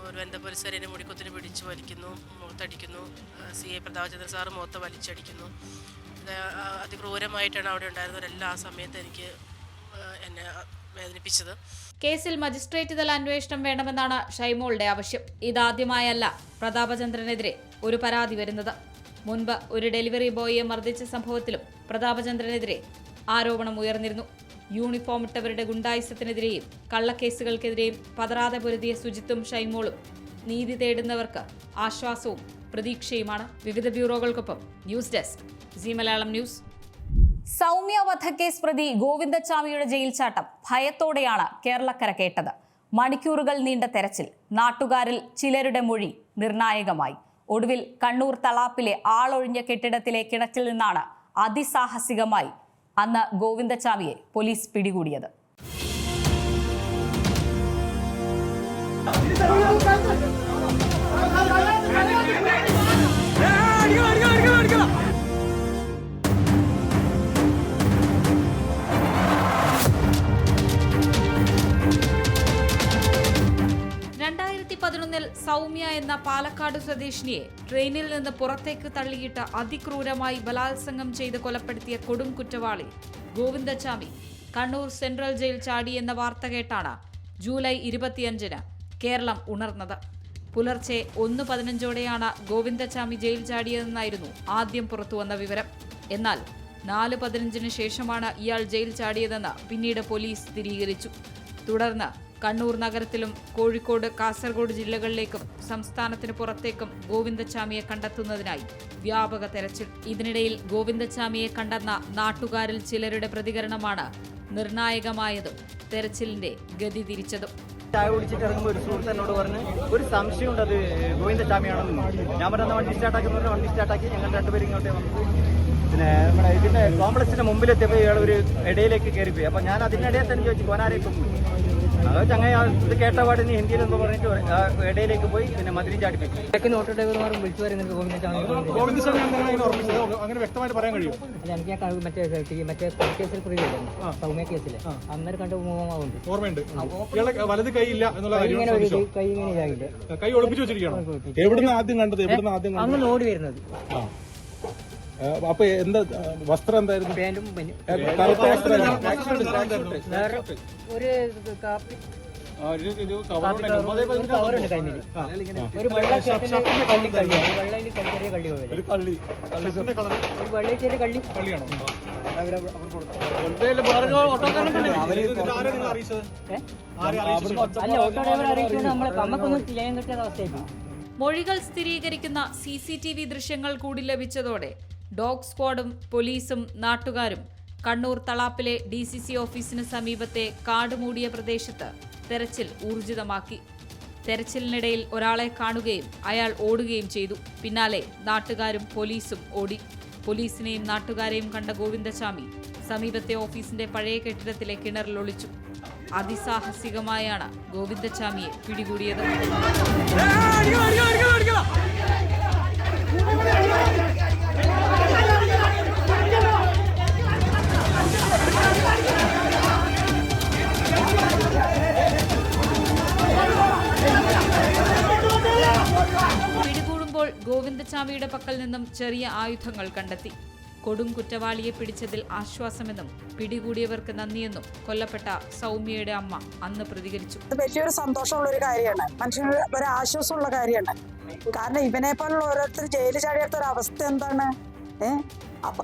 ഒരു വനിതാ പോലീസുകാർ എന്നെ മുടിക്കുത്തിന് പിടിച്ച് വലിക്കുന്നു, മുഖത്തടിക്കുന്നു. CI പ്രതാപചന്ദ്രൻ സാറ് മുഖത്ത് വലിച്ചടിക്കുന്നു. അതിക്രൂരമായിട്ടാണ് അവിടെ ഉണ്ടായിരുന്നവരെല്ലാം ആ സമയത്ത് എനിക്ക് എന്നെ വേദനിപ്പിച്ചത്. കേസിൽ മജിസ്ട്രേറ്റ് തല അന്വേഷണം വേണമെന്നാണ് ഷൈമോളുടെ ആവശ്യം. ഇതാദ്യമായല്ല പ്രതാപചന്ദ്രനെതിരെ ഒരു പരാതി വരുന്നത്. മുൻപ് ഒരു ഡെലിവറി ബോയിയെ മർദ്ദിച്ച സംഭവത്തിലും പ്രതാപചന്ദ്രനെതിരെ ആരോപണം ഉയർന്നിരുന്നു. യൂണിഫോം ഇട്ടവരുടെ ഗുണ്ടായിസത്തിനെതിരെയും കള്ളക്കേസുകൾക്കെതിരെയും പതറാതെ പൊരുതിയ സുജിത്തും ഷൈമോളും നീതി തേടുന്നവർക്ക് ആശ്വാസവും പ്രതീക്ഷയുമാണ്. വിവിധ ബ്യൂറോകൾക്കൊപ്പം news desk C Malayalam news. Soumya വധക്കേസ് പ്രതി ഗോവിന്ദച്ചാമിയുടെ ജയിൽ ചാട്ടം ഭയത്തോടെയാണ് കേരളക്കര കേട്ടത്. മണിക്കൂറുകൾ നീണ്ട തെരച്ചിൽ, നാട്ടുകാരിൽ ചിലരുടെ മൊഴി നിർണായകമായി. ഒടുവിൽ കണ്ണൂർ തളാപ്പിലെ ആളൊഴിഞ്ഞ കെട്ടിടത്തിലെ കിണറ്റിൽ നിന്നാണ് അതിസാഹസികമായി അന്ന് ഗോവിന്ദച്ചാമിയെ പോലീസ് പിടികൂടിയത്. സൗമ്യ എന്ന പാലക്കാട് സ്വദേശിനിയെ ട്രെയിനിൽ നിന്ന് പുറത്തേക്ക് തള്ളിയിട്ട് അതിക്രൂരമായി ബലാത്സംഗം ചെയ്ത് കൊലപ്പെടുത്തിയ കൊടും കുറ്റവാളി ഗോവിന്ദച്ചാമി കണ്ണൂർ സെൻട്രൽ ജയിൽ ചാടിയെന്ന വാർത്ത കേട്ടാണ് ജൂലൈ 25-ന് കേരളം ഉണർന്നത്. പുലർച്ചെ 1:15-ഓടെയാണ് ഗോവിന്ദച്ചാമി ജയിൽ ചാടിയതെന്നായിരുന്നു ആദ്യം പുറത്തുവന്ന വിവരം. എന്നാൽ 4:15-ന് ശേഷമാണ് ഇയാൾ ജയിൽ ചാടിയതെന്ന് പിന്നീട് പോലീസ് സ്ഥിരീകരിച്ചു. തുടർന്ന് കണ്ണൂർ നഗരത്തിലും കോഴിക്കോട്, കാസർഗോഡ് ജില്ലകളിലേക്കും സംസ്ഥാനത്തിന് പുറത്തേക്കും ഗോവിന്ദച്ചാമിയെ കണ്ടെത്തുന്നതിനായി വ്യാപക തെരച്ചിൽ. ഇതിനിടയിൽ ഗോവിന്ദച്ചാമിയെ കണ്ടെന്ന നാട്ടുകാരിൽ ചിലരുടെ പ്രതികരണമാണ് നിർണായകമായതും തെരച്ചിലിന്റെ ഗതി തിരിച്ചതും. ചായ കുടിച്ചിട്ട് ഇറങ്ങുമ്പോൾ ഒരു സുഹൃത്ത് എന്നോട് പറഞ്ഞ് ഒരു സംശയമുണ്ട് അത് ഗോവിന്ദച്ചാമിയാണെന്ന്. ഞാൻ പറഞ്ഞ വണ്ടി സ്റ്റാർട്ടാക്കി ഞങ്ങൾ രണ്ടുപേരും ഇങ്ങോട്ടേ വന്നു. പിന്നെ നമ്മുടെ ഇതിന്റെ കോംപ്ലക്സിന്റെ മുമ്പിലെത്തിയപ്പോൾ ഇയാൾ ഒരു ഇടയിലേക്ക് കയറിപ്പോയി. അപ്പം ഞാൻ അതിനിടയിൽ തന്നെ ചോദിച്ചു കോനാരേക്കും പോയി. അത് ചങ്ങായി ഇത് കേട്ട പാടിന് ഹിന്ദിയിൽ എന്തോ പറഞ്ഞിട്ട് ഇടയിലേക്ക് പോയി പിന്നെ മധുരം ചാടിപ്പിക്കും. ഓട്ടോ ഡ്രൈവർമാരും വിളിച്ചു പറയുന്നത് ഗോവിന്ദസ്വാമി അങ്ങനെ വ്യക്തമായിട്ട് പറയാൻ കഴിയും. മറ്റേ കേസിൽ പ്രതിയായിരുന്നു സൗമ്യ കേസിൽ അന്നേരം കണ്ട് ഓർമ്മയുണ്ട്. ഇയാളെ വലത് കൈയില്ല എന്നുള്ള കൈ ഇങ്ങനെ ഇതാകില്ല, കൈ ഒളിപ്പിച്ചു വെച്ചിരിക്കുകയാണ്. എവിടുന്ന് ആദ്യം കണ്ടത്? അങ്ങനെ ഓടി വരുന്നത്. അപ്പൊ എന്താ വസ്ത്രം എന്തായിരുന്നു? പാന്റും കറുത്ത വസ്ത്രം. ഒരു കാപ്പി കവറുണ്ട് കയ്യിൽ. ഒരു വെള്ള കള്ളി കള്ളി ഒരു കള്ളി ഒരു വെള്ളച്ചേരി കള്ളിയാണോ? അല്ല, ഓട്ടോ ഡ്രൈവർ അറിയിച്ചുകൊണ്ട് നമ്മളെ നമുക്കൊന്നും ചെയ്യാൻ കിട്ടിയ അവസ്ഥയായിരുന്നു. മൊഴികൾ സ്ഥിരീകരിക്കുന്ന CCTV ദൃശ്യങ്ങൾ കൂടി ലഭിച്ചതോടെ ഡോഗ് സ്ക്വാഡും പോലീസും നാട്ടുകാരും കണ്ണൂർ തളാപ്പിലെ DCC ഓഫീസിന് സമീപത്തെ കാട് മൂടിയ പ്രദേശത്ത് തെരച്ചിൽ ഊർജിതമാക്കി. തെരച്ചിലിനിടയിൽ ഒരാളെ കാണുകയും അയാൾ ഓടുകയും ചെയ്തു. പിന്നാലെ നാട്ടുകാരും പോലീസും ഓടി. പോലീസിനെയും നാട്ടുകാരെയും കണ്ട ഗോവിന്ദച്ചാമി സമീപത്തെ ഓഫീസിന്റെ പഴയ കെട്ടിടത്തിലെ കിണറിൽ ഒളിച്ചു. അതിസാഹസികമായാണ് ഗോവിന്ദച്ചാമിയെ പിടികൂടിയത്. പിടികൂടുമ്പോൾ ഗോവിന്ദച്ചാമിയുടെ പക്കൽ നിന്നും ചെറിയ ആയുധങ്ങൾ കണ്ടെത്തി. കൊടും കുറ്റവാളിയെ പിടിച്ചതിൽ ആശ്വാസമെന്നും പിടികൂടിയവർക്ക് നന്ദിയെന്നും കൊല്ലപ്പെട്ട സൗമ്യയുടെ അമ്മ അന്ന് പ്രതികരിച്ചു. വലിയൊരു സന്തോഷമുള്ള ഒരു കാര്യമാണ്, മനുഷ്യന് ഒരു ആശ്വാസമുള്ള കാര്യമാണ്. കാരണം ഇവനെ പോലുള്ള ഓരോരുത്തർ ജയിലിൽ ചാടിയെടുത്ത ഒരു അവസ്ഥ എന്താണ്? അപ്പൊ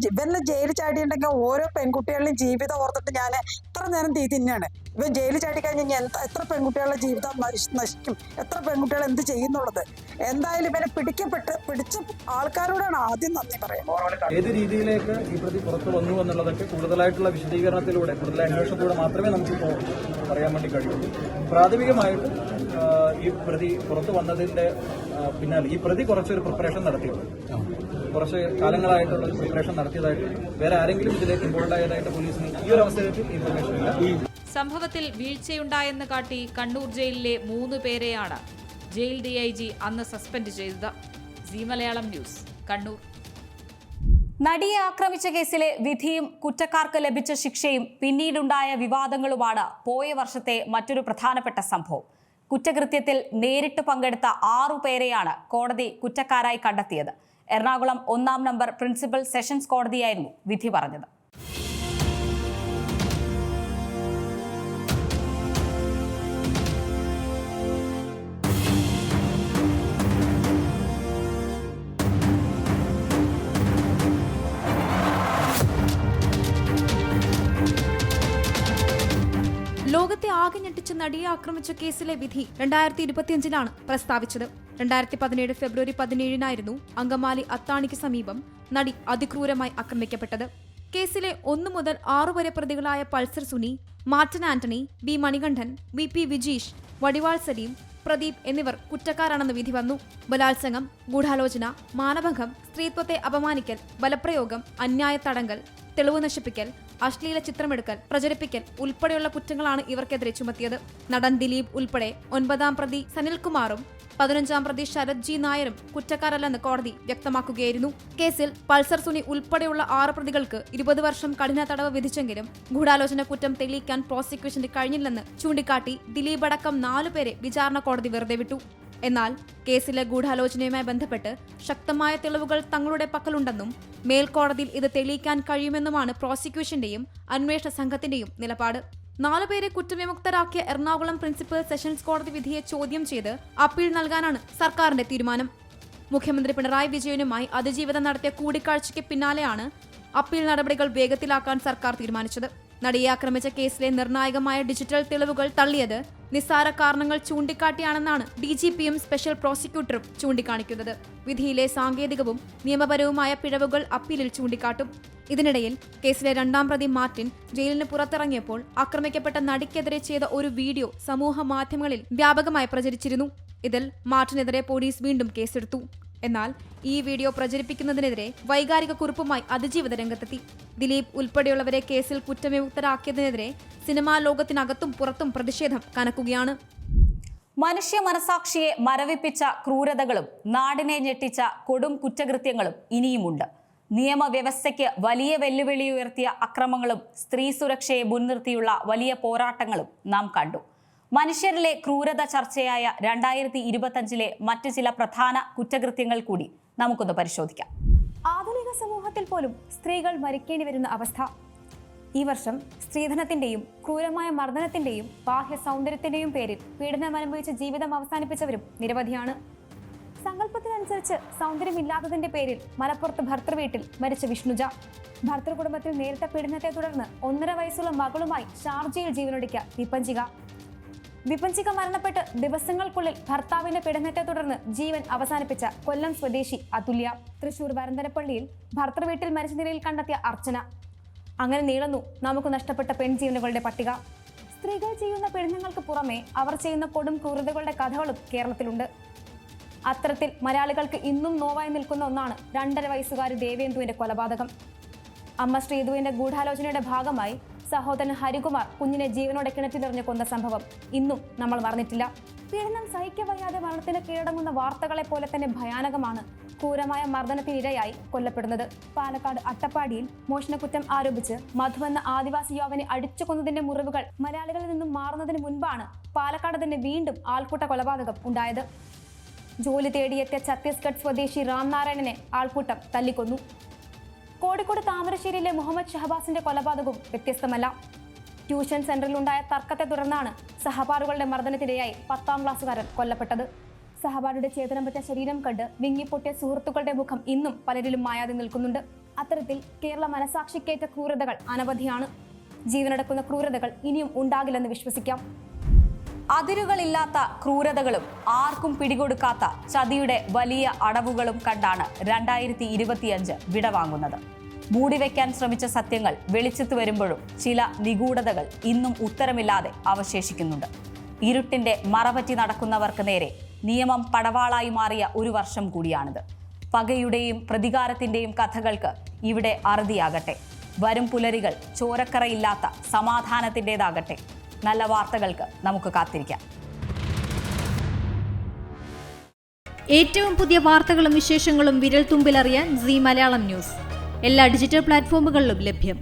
ഇവനെ ജയിലിൽ ചാടിയിട്ടുണ്ടെങ്കിൽ ഓരോ പെൺകുട്ടികളുടെയും ജീവിതം ഓർത്തിട്ട് ഞാൻ എത്ര നേരം തിന്നാണ്. ഇവൻ ജയിലിൽ ചാടി കഴിഞ്ഞാൽ എത്ര പെൺകുട്ടികളുടെ ജീവിതം നശിക്കും, എത്ര പെൺകുട്ടികൾ എന്ത് ചെയ്യുന്നുള്ളത്. എന്തായാലും ഇവനെ പിടിച്ച ആൾക്കാരോടാണ് ആദ്യം നന്ദി പറയുന്നത്. ഏത് രീതിയിലേക്ക് ഈ പ്രതി പുറത്തു വന്നു എന്നുള്ളതൊക്കെ കൂടുതലായിട്ടുള്ള വിശദീകരണത്തിലൂടെ, കൂടുതൽ അന്വേഷണത്തിലൂടെ മാത്രമേ നമുക്കിപ്പോൾ പറയാൻ വേണ്ടി കഴിയുള്ളൂ. പ്രാഥമികമായിട്ട് ഈ പ്രതി പുറത്തു വന്നതിന്റെ പിന്നാലെ ഈ പ്രതി കുറച്ചൊരു പ്രിപ്പറേഷൻ നടത്തിയിട്ടുണ്ട്. കുറച്ച് കാലങ്ങളായിട്ടുള്ള പ്രിപ്പറേഷൻ നടത്തിയതായിട്ട് വേറെ ആരെങ്കിലും ഇതിലേക്ക് ഇൻവോൾവ് ആയതായിട്ട് പോലീസിന് ഈ ഒരു അവസരത്തിൽ ഇൻഫർമേഷൻ ഇല്ല. സംഭവത്തിൽ വീഴ്ചയുണ്ടായെന്ന് കാട്ടി കണ്ണൂർ ജയിലിലെ 3 പേരെയാണ് ജയിൽ DIG അന്ന് സസ്പെൻഡ് ചെയ്തത്. C Malayalam news, Kannur. നടിയെ ആക്രമിച്ച കേസിലെ വിധിയും കുറ്റക്കാർക്ക് ലഭിച്ച ശിക്ഷയും പിന്നീടുണ്ടായ വിവാദങ്ങളുമാണ് പോയ വർഷത്തെ മറ്റൊരു പ്രധാനപ്പെട്ട സംഭവം. കുറ്റകൃത്യത്തിൽ നേരിട്ട് പങ്കെടുത്ത 6 പേരെയാണ് കോടതി കുറ്റക്കാരായി കണ്ടെത്തിയത്. എറണാകുളം 1-ാം നമ്പർ പ്രിൻസിപ്പൽ സെഷൻസ് കോടതിയായിരുന്നു വിധി പറഞ്ഞത്. ലോകത്തെ ആകെ ഞെട്ടിച്ച നടിയെ ആക്രമിച്ച കേസിലെ വിധി 2025-ലാണ് പ്രസ്താവിച്ചത്. 2017 ഫെബ്രുവരി 17-നായിരുന്നു അങ്കമാലി അത്താണിക്ക് സമീപം നടി അതിക്രൂരമായി ആക്രമിക്കപ്പെട്ടത്. കേസിലെ 1 മുതൽ 6 വരെ പ്രതികളായ Pulsar Suni, Martin Antony, B Manikandan, VP Vijeesh, വടിവാൾ സലീം, പ്രദീപ് എന്നിവർ കുറ്റക്കാരാണെന്ന് വിധി വന്നു. ബലാത്സംഗം, ഗൂഢാലോചന, മാനഭംഗം, സ്ത്രീത്വത്തെ അപമാനിക്കൽ, ബലപ്രയോഗം, അന്യായ തടങ്കൽ, തെളിവ് നശിപ്പിക്കൽ, അശ്ലീല ചിത്രമെടുക്കൽ, പ്രചരിപ്പിക്കൽ ഉൾപ്പെടെയുള്ള കുറ്റങ്ങളാണ് ഇവർക്കെതിരെ ചുമത്തിയത്. നടൻ ദിലീപ് ഉൾപ്പെടെ 9-ാം പ്രതി സനിൽകുമാറും 15-ാം പ്രതി ശരത് G നായരും കുറ്റക്കാരല്ലെന്ന് കോടതി വ്യക്തമാക്കുകയായിരുന്നു. കേസിൽ പൾസർ സുനി ഉൾപ്പെടെയുള്ള 6 പ്രതികൾക്ക് 20 വർഷം കഠിന തടവ് വിധിച്ചെങ്കിലും ഗൂഢാലോചന കുറ്റം തെളിയിക്കാൻ പ്രോസിക്യൂഷന് കഴിഞ്ഞില്ലെന്ന് ചൂണ്ടിക്കാട്ടി ദിലീപ് അടക്കം 4 പേരെ വിചാരണ കോടതി വെറുതെ വിട്ടു. എന്നാൽ കേസിലെ ഗൂഢാലോചനയുമായി ബന്ധപ്പെട്ട് ശക്തമായ തെളിവുകൾ തങ്ങളുടെ പക്കലുണ്ടെന്നും മേൽക്കോടതിയിൽ ഇത് തെളിയിക്കാൻ കഴിയുമെന്നുമാണ് പ്രോസിക്യൂഷന്റെയും അന്വേഷണ സംഘത്തിന്റെയും നിലപാട്. 4 പേരെ കുറ്റവിമുക്തരാക്കിയ എറണാകുളം പ്രിൻസിപ്പൽ സെഷൻസ് കോടതി വിധിയെ ചോദ്യം ചെയ്ത് അപ്പീൽ നൽകാനാണ് സർക്കാരിന്റെ തീരുമാനം. മുഖ്യമന്ത്രി പിണറായി വിജയനുമായി അതിജീവിതം നടത്തിയ കൂടിക്കാഴ്ചയ്ക്ക് പിന്നാലെയാണ് അപ്പീൽ നടപടികൾ വേഗത്തിലാക്കാൻ സർക്കാർ തീരുമാനിച്ചത്. നടിയെ ആക്രമിച്ച കേസിലെ നിർണായകമായ ഡിജിറ്റൽ തെളിവുകൾ തള്ളിയത് നിസ്സാര കാരണങ്ങൾ ചൂണ്ടിക്കാട്ടിയാണെന്നാണ് DGPയും സ്പെഷ്യൽ പ്രോസിക്യൂട്ടറും ചൂണ്ടിക്കാണിക്കുന്നത്. വിധിയിലെ സാങ്കേതികവും നിയമപരവുമായ പിഴവുകൾ അപ്പീലിൽ ചൂണ്ടിക്കാട്ടും. ഇതിനിടയിൽ കേസിലെ 2ാം പ്രതി മാർട്ടിൻ ജയിലിന് പുറത്തിറങ്ങിയപ്പോൾ ആക്രമിക്കപ്പെട്ട നടിക്കെതിരെ ചെയ്ത ഒരു വീഡിയോ സമൂഹ മാധ്യമങ്ങളിൽ വ്യാപകമായി പ്രചരിച്ചിരുന്നു. ഇതിൽ മാർട്ടിനെതിരെ പോലീസ് വീണ്ടും കേസെടുത്തു. എന്നാൽ ഈ വീഡിയോ പ്രചരിപ്പിക്കുന്നതിനെതിരെ വൈകാരിക കുറിപ്പുമായി അതിജീവിത രംഗത്തെത്തി. ദിലീപ് ഉൾപ്പെടെയുള്ളവരെ കേസിൽ കുറ്റവിമുക്തരാക്കിയതിനെതിരെ സിനിമാ ലോകത്തിനകത്തും പുറത്തും പ്രതിഷേധം കനക്കുകയാണ്. മനുഷ്യ മനസാക്ഷിയെ മരവിപ്പിച്ച ക്രൂരതകളും നാടിനെ ഞെട്ടിച്ച കൊടും കുറ്റകൃത്യങ്ങളും ഇനിയുമുണ്ട്. നിയമവ്യവസ്ഥയ്ക്ക് വലിയ വെല്ലുവിളി ഉയർത്തിയ അക്രമങ്ങളും സ്ത്രീ സുരക്ഷയെ മുൻനിർത്തിയുള്ള വലിയ പോരാട്ടങ്ങളും നാം കണ്ടു. മനുഷ്യരിലെ ക്രൂരത ചർച്ചയായ 2025 മറ്റ് ചില പ്രധാന കുറ്റകൃത്യങ്ങൾ കൂടി നമുക്കൊന്ന് പരിശോധിക്കാം. ആധുനിക സമൂഹത്തിൽ പോലും സ്ത്രീകൾ മരിക്കേണ്ടി വരുന്ന അവസ്ഥ. ഈ വർഷം സ്ത്രീധനത്തിന്റെയും ക്രൂരമായ മർദ്ദനത്തിന്റെയും ബാഹ്യ സൗന്ദര്യത്തിന്റെയും പേരിൽ പീഡനം അനുഭവിച്ച് ജീവിതം അവസാനിപ്പിച്ചവരും നിരവധിയാണ്. സങ്കല്പത്തിനനുസരിച്ച് സൗന്ദര്യമില്ലാത്തതിന്റെ പേരിൽ മലപ്പുറത്ത് ഭർത്തൃവീട്ടിൽ മരിച്ച വിഷ്ണുജ. ഭർത്തൃകുടുംബത്തിൽ നേരിട്ട പീഡനത്തെ തുടർന്ന് 1.5 വയസ്സുള്ള മകളുമായി ഷാർജയിൽ ജീവനൊടുക്കിയ വിപഞ്ചിക മരണപ്പെട്ട് ദിവസങ്ങൾക്കുള്ളിൽ ഭർത്താവിന്റെ പീഡനത്തെ തുടർന്ന് ജീവൻ അവസാനിപ്പിച്ച കൊല്ലം സ്വദേശി അതുല്യ. തൃശൂർ വരന്തരപ്പള്ളിയിൽ ഭർത്തൃവീട്ടിൽ മരിച്ച നിലയിൽ കണ്ടെത്തിയ അർച്ചന. അങ്ങനെ നീളുന്നു നമുക്ക് നഷ്ടപ്പെട്ട പെൺജീവനുകളുടെ പട്ടിക. സ്ത്രീകൾ ചെയ്യുന്ന പീഡനങ്ങൾക്ക് പുറമെ അവർ ചെയ്യുന്ന കൊടും ക്രൂരതകളുടെ കഥകളും കേരളത്തിലുണ്ട്. അത്തരത്തിൽ മലയാളികൾക്ക് ഇന്നും നോവായി നിൽക്കുന്ന ഒന്നാണ് 2.5 വയസ്സുകാരി ദേവേന്ദുവിന്റെ കൊലപാതകം. അമ്മ ശ്രീധുവിന്റെ ഗൂഢാലോചനയുടെ ഭാഗമായി സഹോദരൻ ഹരികുമാർ കുഞ്ഞിനെ ജീവനോടെ കിണറ്റിലെറിഞ്ഞ് കൊന്ന സംഭവം ഇന്നും നമ്മൾ മറന്നിട്ടില്ല. പീഡനം സഹിക്കവയ്യാതെ മരണത്തിന് കീഴടങ്ങുന്ന വാർത്തകളെ പോലെ തന്നെ ഭയാനകമാണ് ക്രൂരമായ മർദ്ദനത്തിനിരയായി കൊല്ലപ്പെടുന്നത്. പാലക്കാട് അട്ടപ്പാടിയിൽ മോഷണക്കുറ്റം ആരോപിച്ച് മധു എന്ന ആദിവാസി യുവാവിനെ അടിച്ചു കൊന്നതിന്റെ മുറിവുകൾ മലയാളികളിൽ നിന്നും മാറുന്നതിന് മുൻപാണ് പാലക്കാട് തന്നെ വീണ്ടും ആൾക്കൂട്ട കൊലപാതകം ഉണ്ടായത്. ജോലി തേടിയെത്തിയ ഛത്തീസ്ഗഡ് സ്വദേശി രാംനാരായണനെ ആൾക്കൂട്ടം തല്ലിക്കൊന്നു. കോഴിക്കോട് താമരശ്ശേരിയിലെ മുഹമ്മദ് ഷഹബാസിന്റെ കൊലപാതകവും വ്യത്യസ്തമല്ല. ട്യൂഷൻ സെന്ററിലുണ്ടായ തർക്കത്തെ തുടർന്നാണ് സഹപാഠികളുടെ മർദ്ദനത്തിനിരയായി 10ാം ക്ലാസ്സുകാരൻ കൊല്ലപ്പെട്ടത്. സഹപാഠിയുടെ ചേതനം പറ്റ ശരീരം കണ്ട് വിങ്ങിപ്പൊട്ടിയ സുഹൃത്തുക്കളുടെ മുഖം ഇന്നും പലരിലും മായാതെ നിൽക്കുന്നുണ്ട്. അത്തരത്തിൽ കേരള മനസാക്ഷിക്കേറ്റ ക്രൂരതകൾ അനവധിയാണ്. ജീവനടക്കുന്ന ക്രൂരതകൾ ഇനിയും ഉണ്ടാകില്ലെന്ന് വിശ്വസിക്കാം. അതിരുകളില്ലാത്ത ക്രൂരതകളും ആർക്കും പിടികൊടുക്കാത്ത ചതിയുടെ വലിയ അടവുകളും കണ്ടാണ് 2025 വിടവാങ്ങുന്നത്. മൂടിവെക്കാൻ ശ്രമിച്ച സത്യങ്ങൾ വെളിച്ചത്ത് വരുമ്പോഴും ചില നിഗൂഢതകൾ ഇന്നും ഉത്തരമില്ലാതെ അവശേഷിക്കുന്നുണ്ട്. ഇരുട്ടിന്റെ മറപറ്റി നടക്കുന്നവർക്ക് നേരെ നിയമം പടവാളായി മാറിയ ഒരു വർഷം കൂടിയാണിത്. പകയുടെയും പ്രതികാരത്തിന്റെയും കഥകൾക്ക് ഇവിടെ അറുതിയാകട്ടെ. വരും പുലരികൾ ചോരക്കറയില്ലാത്ത സമാധാനത്തിൻ്റെതാകട്ടെ. നല്ല വാർത്തകൾക്ക് നമുക്ക് കാത്തിരിക്കാം. ഏറ്റവും പുതിയ വാർത്തകളും വിശേഷങ്ങളും വിരൽ തുമ്പിലറിയാൻ സീ മലയാളം ന്യൂസ് എല്ലാ ഡിജിറ്റൽ പ്ലാറ്റ്ഫോമുകളിലും ലഭ്യം.